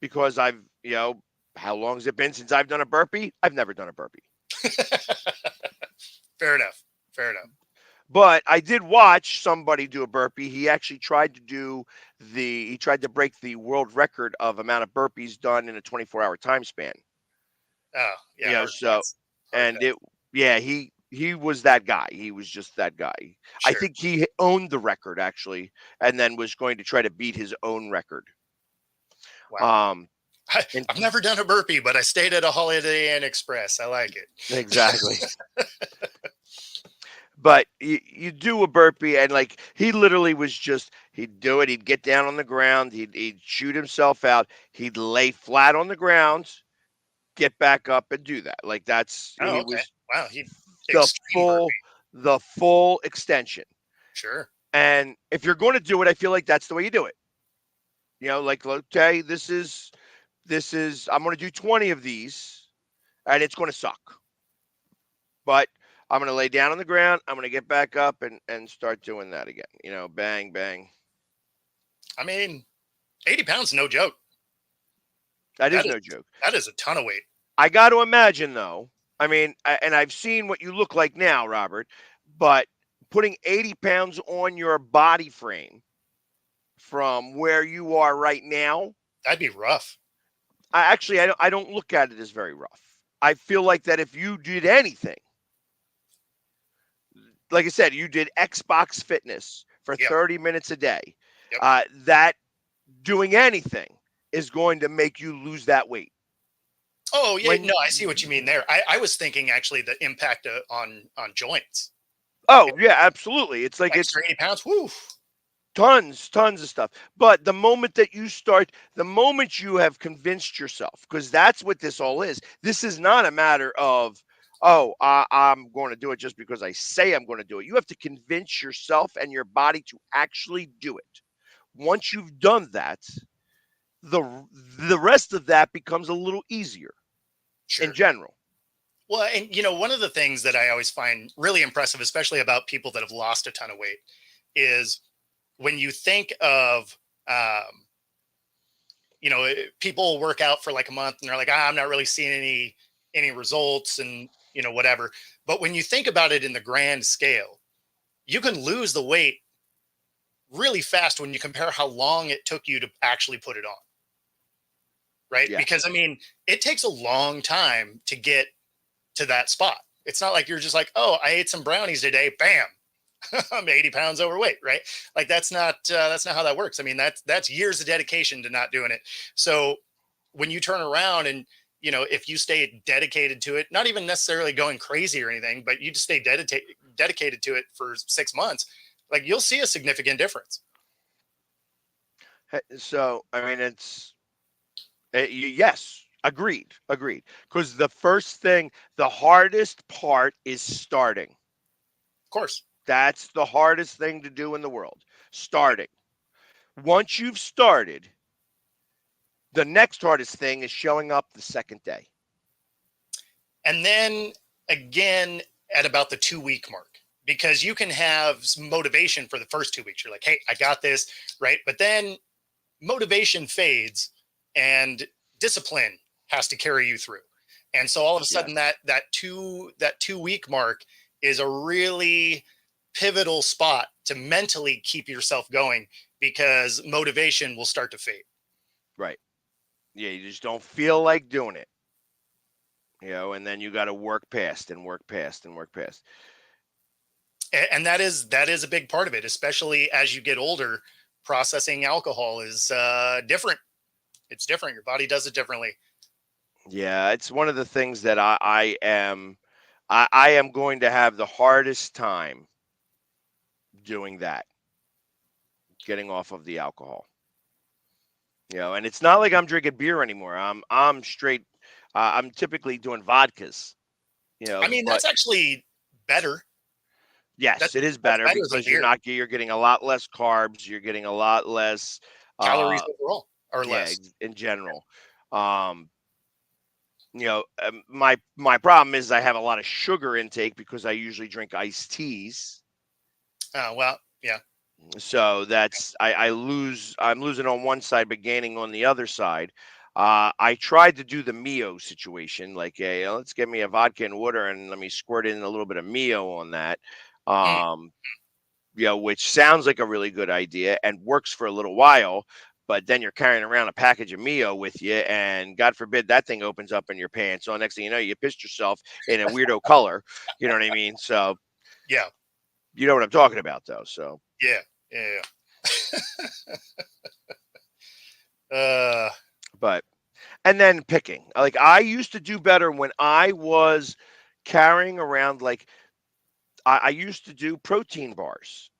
because how long has it been since I've done a burpee? I've never done a burpee. Fair enough. Fair enough. But I did watch somebody do a burpee. He actually tried to break the world record of amount of burpees done in a 24-hour time span. Oh, yeah. Hard So, pass. Hard and pass. he was that guy. He was just that guy. I Sure. think he owned the record actually, and then was going to try to beat his own record. Wow. Um, I've never done a burpee, but I stayed at a Holiday Inn Express. I like it. exactly. But you do a burpee, and like he literally was just he'd do it. He'd get down on the ground. He'd shoot himself out. He'd lay flat on the ground, get back up, and do that. Like Oh, he okay. was Wow. He the extreme burpee. the full extension. Sure. And if you're going to do it, I feel like that's the way you do it. Like, okay, this is I'm going to do 20 of these, and it's going to suck. But I'm going to lay down on the ground. I'm going to get back up and start doing that again. Bang, bang. I mean, 80 pounds, no joke. That is no joke. That is a ton of weight. I got to imagine, though. I mean, and I've seen what you look like now, Robert, but putting 80 pounds on your body frame from where you are right now, That'd be rough. I don't look at it as very rough. I feel like that if you did anything, like I said, you did Xbox Fitness for Yep. 30 minutes a day, Yep. that doing anything is going to make you lose that weight. Oh, yeah. No, I see what you mean there. I was thinking actually the impact on joints. Oh, yeah, absolutely. It's like it's 80 pounds. Woo. tons of stuff. But the moment you have convinced yourself, because that's what this all is. This is not a matter of, I'm going to do it just because I say I'm going to do it. You have to convince yourself and your body to actually do it. Once you've done that, the rest of that becomes a little easier Sure. in general. Well, and one of the things that I always find really impressive, especially about people that have lost a ton of weight, is when you think of, people work out for like a month and they're like, I'm not really seeing any results and whatever. But when you think about it in the grand scale, you can lose the weight really fast when you compare how long it took you to actually put it on. Right. Yeah. Because I mean, it takes a long time to get to that spot. It's not like you're just like, oh, I ate some brownies today. Bam. I'm 80 pounds overweight. Right. Like that's not how that works. I mean, that's years of dedication to not doing it. So when you turn around and, if you stay dedicated to it, not even necessarily going crazy or anything, but you just stay dedicated to it for 6 months, like you'll see a significant difference. So, I mean, yes, agreed. Because the hardest part is starting. Of course. That's the hardest thing to do in the world. Starting. Once you've started, the next hardest thing is showing up the second day. And then again, at about the 2-week mark, because you can have motivation for the first 2 weeks. You're like, hey, I got this. Right. But then motivation fades and discipline has to carry you through. And so all of a sudden that 2-week mark is a really pivotal spot to mentally keep yourself going because motivation will start to fade. Right. Yeah, you just don't feel like doing it. And then you got to work past and work past and work past. And that is a big part of it, especially as you get older. Processing alcohol is different. It's different. Your body does it differently. Yeah, it's one of the things that I am going to have the hardest time doing that, getting off of the alcohol. And it's not like I'm drinking beer anymore. I'm straight. I'm typically doing vodkas. I mean, that's actually better. Yes, it is better better than because beer. you're getting a lot less carbs, you're getting a lot less Calories uh overall are yeah, less. in general. Um my problem is I have a lot of sugar intake because I usually drink iced teas. Well, yeah, So I'm losing on one side but gaining on the other side. I tried to do the Mio situation, like, hey, let's get me a vodka and water and let me squirt in a little bit of Mio on that. mm, Um, which sounds like a really good idea and works for a little while, but then you're carrying around a package of Mio with you, and God forbid that thing opens up in your pants. So next thing you know, you pissed yourself in a weirdo color. You know what I mean? So yeah, you know what I'm talking about, though. So, yeah, yeah. uh, but and then picking. Like I used to do better when I was carrying around like I used to do protein bars.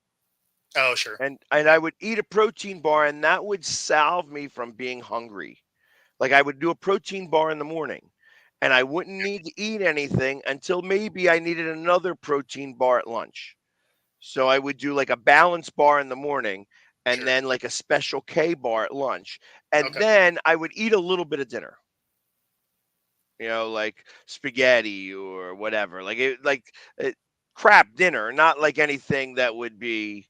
oh, sure. And I would eat a protein bar and that would salve me from being hungry. Like I would do a protein bar in the morning and I wouldn't need to eat anything until maybe I needed another protein bar at lunch. So I would do like a balance bar in the morning and Sure. then like a special K bar at lunch. And Okay. then I would eat a little bit of dinner, like spaghetti or whatever. Crap dinner, not like anything that would be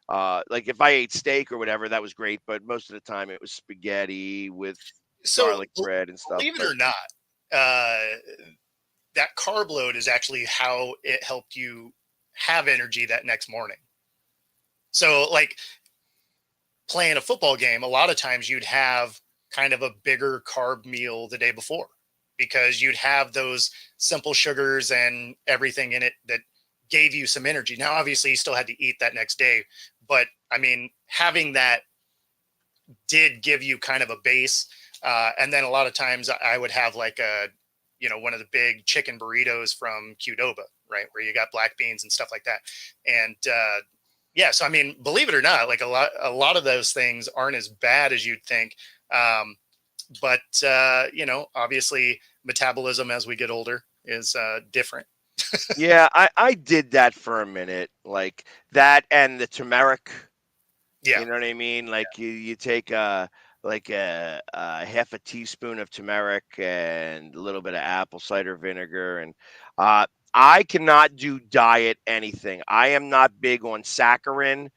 like if I ate steak or whatever, that was great. But most of the time it was spaghetti with So garlic bread and stuff. believe it But or not, uh, that carb load is actually how it helped you have energy that next morning. So, like playing a football game, a lot of times you'd have kind of a bigger carb meal the day before because you'd have those simple sugars and everything in it that gave you some energy. Now, obviously, you still had to eat that next day, but I mean, having that did give you kind of a base. And then a lot of times I would have like one of the big chicken burritos from Qdoba, right? Where you got black beans and stuff like that. And yeah, so I mean, believe it or not, like a lot of those things aren't as bad as you'd think. Um, but obviously metabolism as we get older is different. yeah, I did that for a minute, like that and the turmeric. Yeah. You know what I mean? Like you take a half a teaspoon of turmeric and a little bit of apple cider vinegar, and uh, I cannot do diet anything. I am not big on saccharin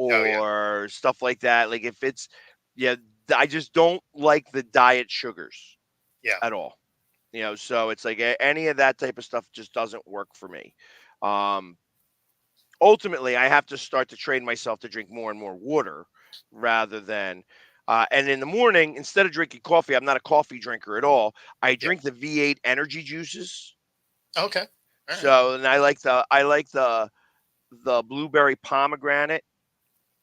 Oh yeah. or stuff like that. Like if it's yeah, I just don't like the diet sugars Yeah. at all. So it's like any of that type of stuff just doesn't work for me. Um, Ultimately I have to start to train myself to drink more and more water rather than and in the morning instead of drinking coffee, I'm not a coffee drinker at all. I Yeah. drink the V8 energy juices. Okay. All right. So and I like the blueberry pomegranate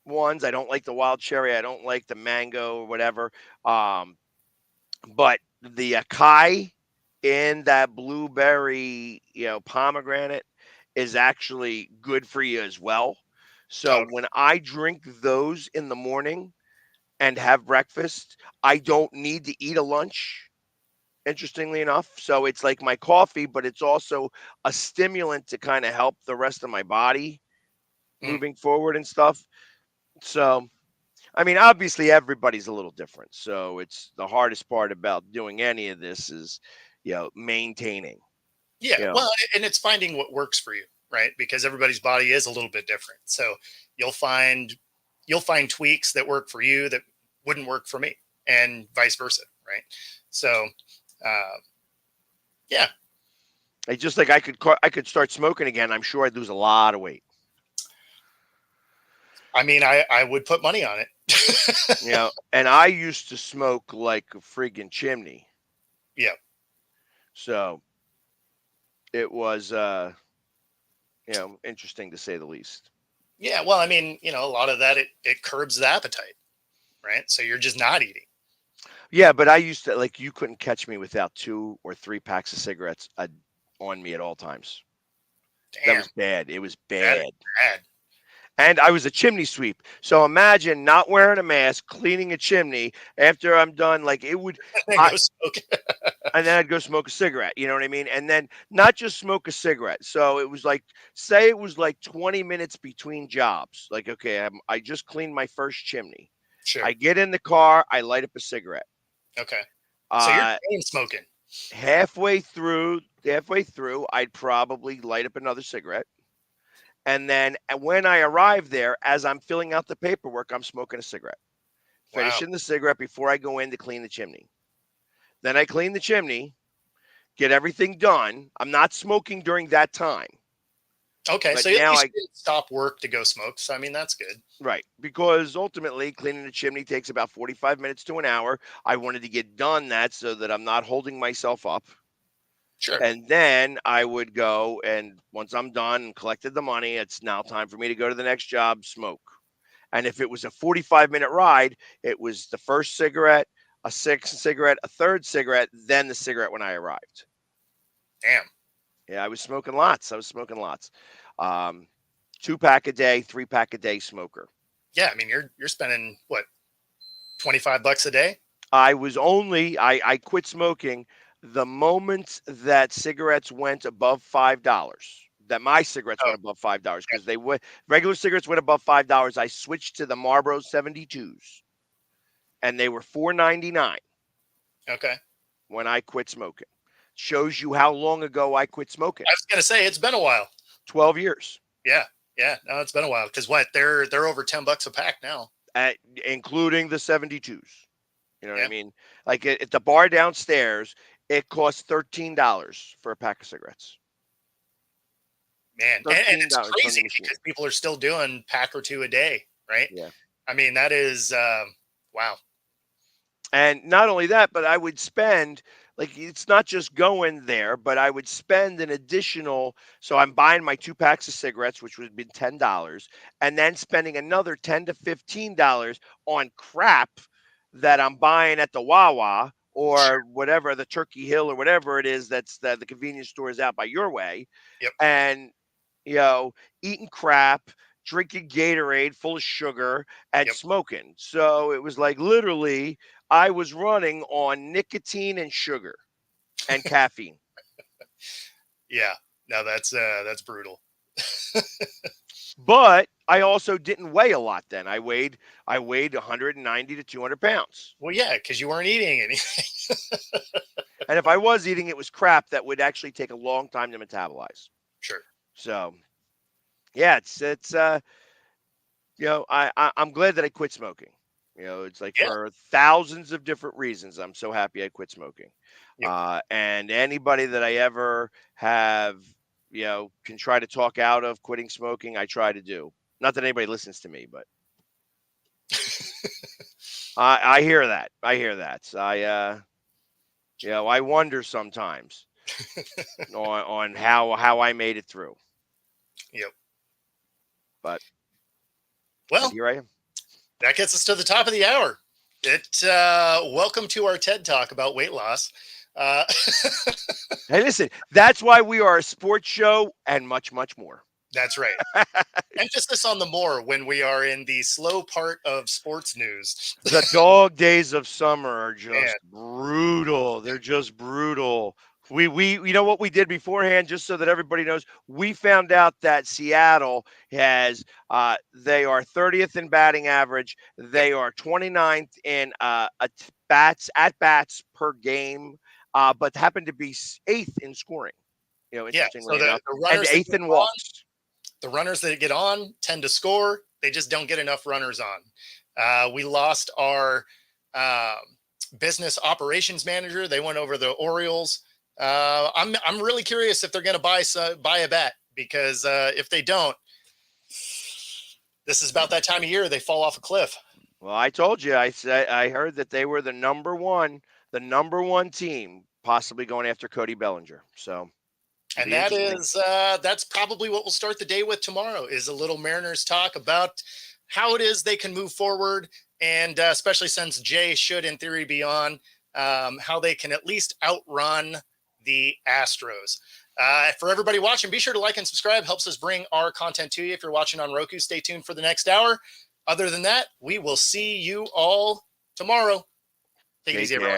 ones. I don't like the wild cherry. I don't like the mango or whatever. Um, but the acai in that blueberry, pomegranate is actually good for you as well. So Okay. when I drink those in the morning and have breakfast, I don't need to eat a lunch, interestingly enough. So it's like my coffee, but it's also a stimulant to kind of help the rest of my body Mm. moving forward and stuff. So, I mean, obviously everybody's a little different. So it's the hardest part about doing any of this is, maintaining, Yeah, you know. well, and it's finding what works for you, right? Because everybody's body is a little bit different. So you'll find you'll find tweaks that work for you that wouldn't work for me, and vice versa, right? So, uh, yeah, I just like I could start smoking again. I'm sure I'd lose a lot of weight. I mean, I would put money on it. And I used to smoke like a friggin' chimney. Yeah, So it was interesting to say the least. yeah. Well, I mean, a lot of that it curbs the appetite, right? So you're just not eating. Yeah, but I used to like you couldn't catch me without 2 or 3 packs of cigarettes on me at all times. That Damn, was bad. It was that is bad. bad. And I was a chimney sweep. So imagine not wearing a mask, cleaning a chimney after I'm done. Like it would, And I, go smoke. and then I'd go smoke a cigarette. You know what I mean? And then not just smoke a cigarette. So it was like, say it was like 20 minutes between jobs. Like, okay, I just cleaned my first chimney. Sure. I get in the car, I light up a cigarette. Okay. So you're Uh, chain smoking. halfway through, I'd probably light up another cigarette. And then when I arrive there, as I'm filling out the paperwork, I'm smoking a cigarette, Wow. finishing the cigarette before I go in to clean the chimney. Then I clean the chimney, get everything done. I'm not smoking during that time, Okay. but So at now least I, you didn't stop work to go smoke. So I mean, that's good. right, because ultimately cleaning the chimney takes about 45 minutes to an hour. I wanted to get done that so that I'm not holding myself up. Sure. And then I would go, and once I'm done and collected the money, it's now time for me to go to the next job, smoke. And if it was a 45-minute ride, it was the first cigarette, a sixth cigarette, a third cigarette, then the cigarette when I arrived. Damn. Yeah, I was smoking lots. Um, 2 pack a day, 3 pack a day smoker. Yeah. I mean, you're spending what, $25 a day? I quit smoking the moment that cigarettes went above $5. That my cigarettes Oh, went above $5 because they went regular cigarettes went above $5. I switched to the Marlboro 72s, and they were $4.99 okay. when I quit smoking. Shows you how long ago I quit smoking. I was gonna say it's been a while. 12 years, Yeah. Yeah. No, it's been a while. Because what? They're over $10 a pack now. including the 72s. You know what I Yeah. mean? Like at the bar downstairs, it costs $13 for a pack of cigarettes. Man. And it's $13 from the crazy machine. because people are still doing pack or two a day, right? Yeah. I mean, that is wow. And not only that, but I would spend, like, it's not just going there, but I would spend an additional. So I'm buying my 2 packs of cigarettes, which would be $10, and then spending another $10 to $15 on crap that I'm buying at the Wawa Sure. or whatever, the Turkey Hill or whatever it is that's the convenience store is out by your way. Yep. And, you know, eating crap, drinking Gatorade full of sugar, and Yep. smoking. So it was like literally I was running on nicotine and sugar and caffeine. Yeah. No, that's brutal. But I also didn't weigh a lot then. I weighed 190 to 200 pounds. Well, yeah, because you weren't eating anything. And if I was eating, it was crap that would actually take a long time to metabolize. Sure. So yeah, it's I'm glad that I quit smoking. It's like Yeah. for thousands of different reasons. I'm so happy I quit smoking. Yep. And anybody that I ever have, can try to talk out of quitting smoking, I try to do. Not that anybody listens to me, but I hear that. I hear that. I wonder sometimes on how I made it through. Yep. But Well, here I am. that gets us to the top of the hour. Welcome to our TED Talk about weight loss. Uh, Hey, listen, that's why we are a sports show and much, much more. that's right. Emphasis on the more when we are in the slow part of sports news. The dog days of summer are Man, just brutal. They're just brutal. We you know what we did beforehand, just so that everybody knows, we found out that Seattle they are 30th in batting average. They are 29th in at bats per game, but happen to be eighth in scoring. yeah. So Interestingly enough, the and runners that eighth get in on, walks. the runners that get on tend to score. They just don't get enough runners on. We lost our um, business operations manager. They went over the Orioles. I'm really curious if they're going to buy a bat because if they don't, this is about that time of year they fall off a cliff. Well, I told you. I heard that they were the number one team, possibly going after Cody Bellinger. So, And be interesting. that's probably what we'll start the day with tomorrow is a little Mariners talk about how it is they can move forward. And especially since Jay should in theory be on, how they can at least outrun the Astros. For everybody watching, be sure to like and subscribe. Helps us bring our content to you. If you're watching on Roku, stay tuned for the next hour. Other than that, we will see you all tomorrow. Take it easy, everyone.